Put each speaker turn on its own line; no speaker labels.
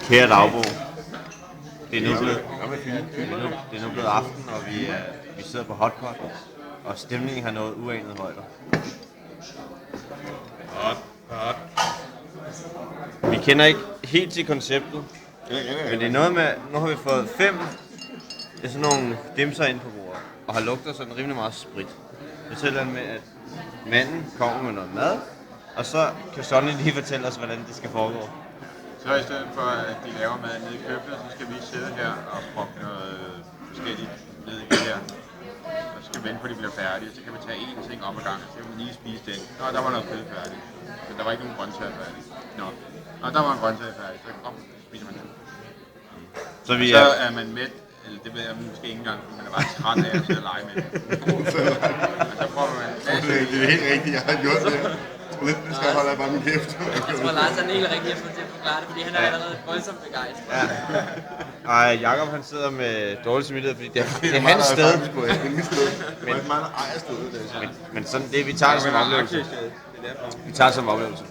Kære dagbog. Det er nu blevet aften, og vi sidder på hotpot, og stemningen har nået uanede højder. Vi kender ikke helt til konceptet, men det er noget med, nu har vi fået 5 sådan nogle dimser ind på bordet, og har lugter sådan rimelig meget sprit. Det fortæller med, at manden kommer med noget mad, og så kan Sonny lige fortælle os, hvordan det skal foregå.
Så i stedet for, at de laver mad nede i køkkenet, så skal vi sidde her og proppe noget forskelligt ned i det her. Og så skal vi vente på, at de bliver færdige, så kan vi tage én ting op ad gangen, så kan vi lige spise den. Nå, der var noget kød færdigt. Så der var ikke nogen grøntsager færdige. Nå, der var en grøntsag færdig, så spiser man den.
Så
er man mæt, eller det ved jeg måske ikke engang, men man er bare træt af at sidde og lege med det. Og så prøver man...
Det er helt rigtigt, jeg har gjort det. Det skal jeg holde bare min kæft.
Jeg tror, Lars er helt rigtig at få til at forklare det, fordi han er allerede voldsomt begejstret.
Ja. Ej, Jakob han sidder med dårlig samvittighed, fordi det er hans sted. Men sådan det, vi tager det som oplevelse. Vi tager det som oplevelse.